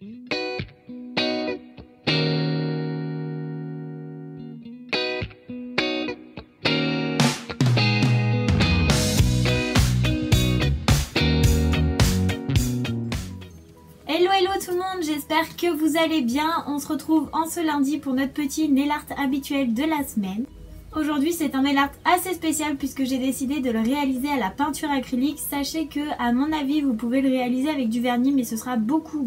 Hello tout le monde, j'espère que vous allez bien. On se retrouve en ce lundi pour notre petit nail art habituel de la semaine. Aujourd'hui c'est un nail art assez spécial puisque j'ai décidé de le réaliser à la peinture acrylique. Sachez que à mon avis vous pouvez le réaliser avec du vernis, mais ce sera beaucoup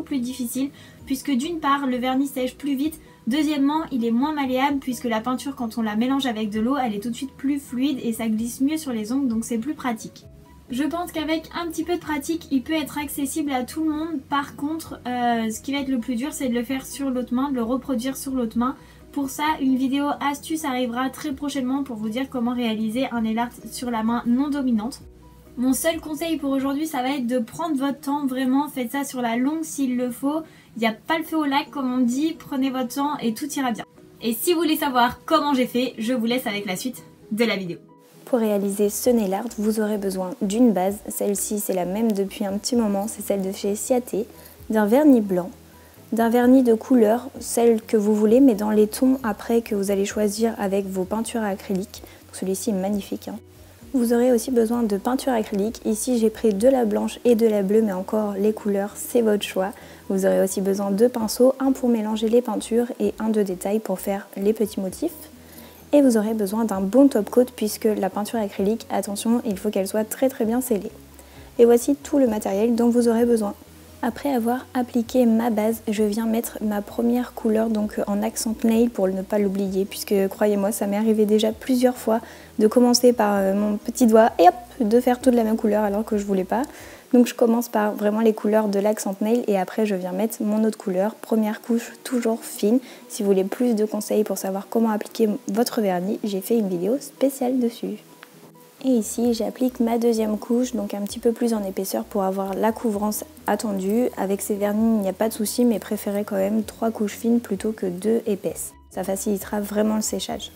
plus difficile puisque d'une part le vernis sèche plus vite, deuxièmement il est moins malléable puisque la peinture quand on la mélange avec de l'eau elle est tout de suite plus fluide et ça glisse mieux sur les ongles, donc c'est plus pratique. Je pense qu'avec un petit peu de pratique, il peut être accessible à tout le monde. Par contre, ce qui va être le plus dur, c'est de le faire sur l'autre main, de le reproduire sur l'autre main. Pour ça, une vidéo astuce arrivera très prochainement pour vous dire comment réaliser un nail art sur la main non dominante. Mon seul conseil pour aujourd'hui, ça va être de prendre votre temps, vraiment, faites ça sur la longue s'il le faut. Il n'y a pas le feu au lac comme on dit, prenez votre temps et tout ira bien. Et si vous voulez savoir comment j'ai fait, je vous laisse avec la suite de la vidéo. Pour réaliser ce nail art, vous aurez besoin d'une base, celle-ci c'est la même depuis un petit moment, c'est celle de chez Ciaté, d'un vernis blanc, d'un vernis de couleur, celle que vous voulez, mais dans les tons après que vous allez choisir avec vos peintures acryliques. Celui-ci est magnifique. Vous aurez aussi besoin de peinture acrylique. Ici j'ai pris de la blanche et de la bleue, mais encore les couleurs c'est votre choix. Vous aurez aussi besoin de pinceaux, un pour mélanger les peintures et un de détail pour faire les petits motifs. Et vous aurez besoin d'un bon top coat puisque la peinture acrylique, attention, il faut qu'elle soit très bien scellée. Et voici tout le matériel dont vous aurez besoin. Après avoir appliqué ma base, je viens mettre ma première couleur donc en accent nail pour ne pas l'oublier puisque croyez-moi ça m'est arrivé déjà plusieurs fois de commencer par mon petit doigt et hop, de faire toute la même couleur alors que je voulais pas. Donc je commence par vraiment les couleurs de l'accent nail et après je viens mettre mon autre couleur. Première couche toujours fine. Si vous voulez plus de conseils pour savoir comment appliquer votre vernis, j'ai fait une vidéo spéciale dessus. Et ici j'applique ma deuxième couche, donc un petit peu plus en épaisseur pour avoir la couvrance attendue. Avec ces vernis il n'y a pas de souci, mais préférez quand même 3 couches fines plutôt que 2 épaisses. Ça facilitera vraiment le séchage.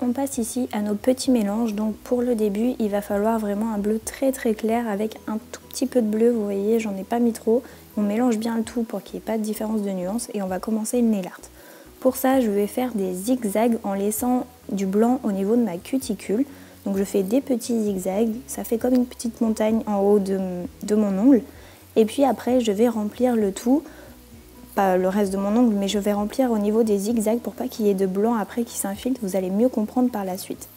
On passe ici à nos petits mélanges, donc pour le début il va falloir vraiment un bleu très clair avec un tout petit peu de bleu, vous voyez j'en ai pas mis trop. On mélange bien le tout pour qu'il n'y ait pas de différence de nuance et on va commencer le nail art. Pour ça je vais faire des zigzags en laissant du blanc au niveau de ma cuticule. Donc je fais des petits zigzags, ça fait comme une petite montagne en haut de mon ongle. Et puis après je vais remplir le tout. Pas le reste de mon ongle, mais je vais remplir au niveau des zigzags pour pas qu'il y ait de blanc après qui s'infiltre, vous allez mieux comprendre par la suite.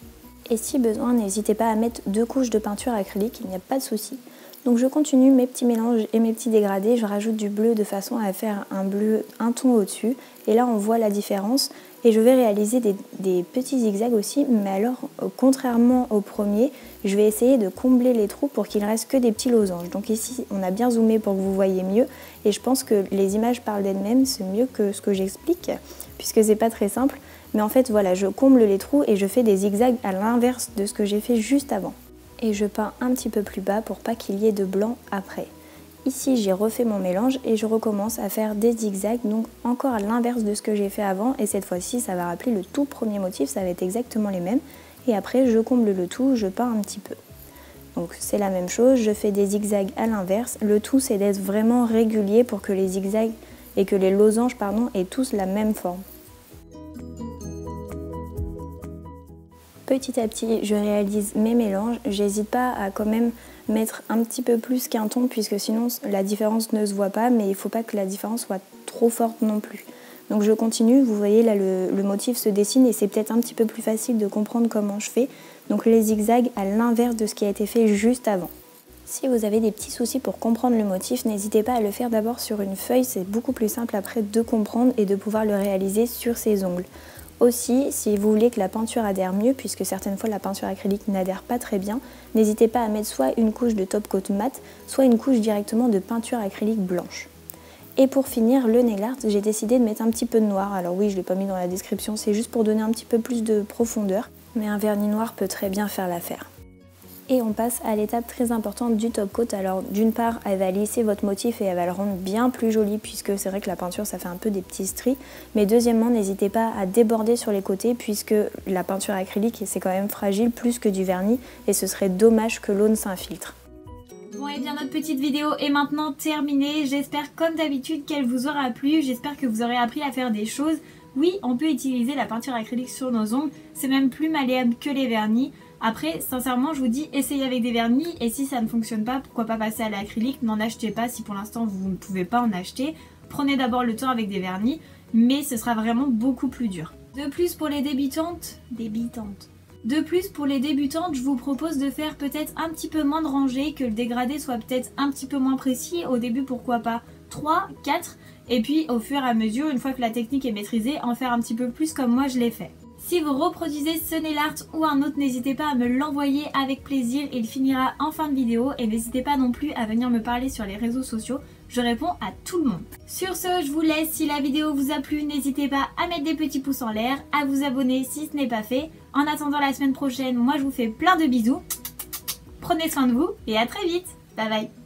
Et si besoin, n'hésitez pas à mettre 2 couches de peinture acrylique, il n'y a pas de souci. Donc je continue mes petits mélanges et mes petits dégradés, je rajoute du bleu de façon à faire un bleu un ton au-dessus. Et là on voit la différence et je vais réaliser des petits zigzags aussi, mais alors contrairement au premier, je vais essayer de combler les trous pour qu'il ne reste que des petits losanges. Donc ici on a bien zoomé pour que vous voyez mieux et je pense que les images parlent d'elles-mêmes, c'est mieux que ce que j'explique puisque c'est pas très simple. Mais en fait voilà, je comble les trous et je fais des zigzags à l'inverse de ce que j'ai fait juste avant. Et je peins un petit peu plus bas pour pas qu'il y ait de blanc après. Ici j'ai refait mon mélange et je recommence à faire des zigzags, donc encore à l'inverse de ce que j'ai fait avant, et cette fois-ci ça va rappeler le tout premier motif, ça va être exactement les mêmes. Et après je comble le tout, je peins un petit peu. Donc c'est la même chose, je fais des zigzags à l'inverse, le tout c'est d'être vraiment régulier pour que les zigzags et que les losanges aient tous la même forme. Petit à petit, je réalise mes mélanges. J'hésite pas à quand même mettre un petit peu plus qu'un ton puisque sinon la différence ne se voit pas, mais il ne faut pas que la différence soit trop forte non plus. Donc je continue, vous voyez là le motif se dessine et c'est peut-être un petit peu plus facile de comprendre comment je fais. Donc les zigzags à l'inverse de ce qui a été fait juste avant. Si vous avez des petits soucis pour comprendre le motif, n'hésitez pas à le faire d'abord sur une feuille, c'est beaucoup plus simple après de comprendre et de pouvoir le réaliser sur ses ongles. Aussi, si vous voulez que la peinture adhère mieux, puisque certaines fois la peinture acrylique n'adhère pas très bien, n'hésitez pas à mettre soit une couche de top coat mat, soit une couche directement de peinture acrylique blanche. Et pour finir le nail art, j'ai décidé de mettre un petit peu de noir. Alors oui, je ne l'ai pas mis dans la description, c'est juste pour donner un petit peu plus de profondeur, mais un vernis noir peut très bien faire l'affaire. Et on passe à l'étape très importante du top coat. Alors d'une part, elle va lisser votre motif et elle va le rendre bien plus joli puisque c'est vrai que la peinture ça fait un peu des petits stries. Mais deuxièmement, n'hésitez pas à déborder sur les côtés puisque la peinture acrylique c'est quand même fragile plus que du vernis et ce serait dommage que l'eau ne s'infiltre. Bon et bien notre petite vidéo est maintenant terminée, j'espère comme d'habitude qu'elle vous aura plu, j'espère que vous aurez appris à faire des choses. Oui, on peut utiliser la peinture acrylique sur nos ongles, c'est même plus malléable que les vernis. Après, sincèrement, je vous dis, essayez avec des vernis et si ça ne fonctionne pas, pourquoi pas passer à l'acrylique, n'en achetez pas si pour l'instant vous ne pouvez pas en acheter. Prenez d'abord le temps avec des vernis, mais ce sera vraiment beaucoup plus dur. De plus pour les débutantes, je vous propose de faire peut-être un petit peu moins de rangées, que le dégradé soit peut-être un petit peu moins précis. Au début, pourquoi pas 3, 4, et puis au fur et à mesure, une fois que la technique est maîtrisée, en faire un petit peu plus comme moi je l'ai fait. Si vous reproduisez ce nail art ou un autre, n'hésitez pas à me l'envoyer avec plaisir, il finira en fin de vidéo et n'hésitez pas non plus à venir me parler sur les réseaux sociaux, je réponds à tout le monde. Sur ce, je vous laisse, si la vidéo vous a plu, n'hésitez pas à mettre des petits pouces en l'air, à vous abonner si ce n'est pas fait. En attendant la semaine prochaine, moi je vous fais plein de bisous, prenez soin de vous et à très vite, bye bye.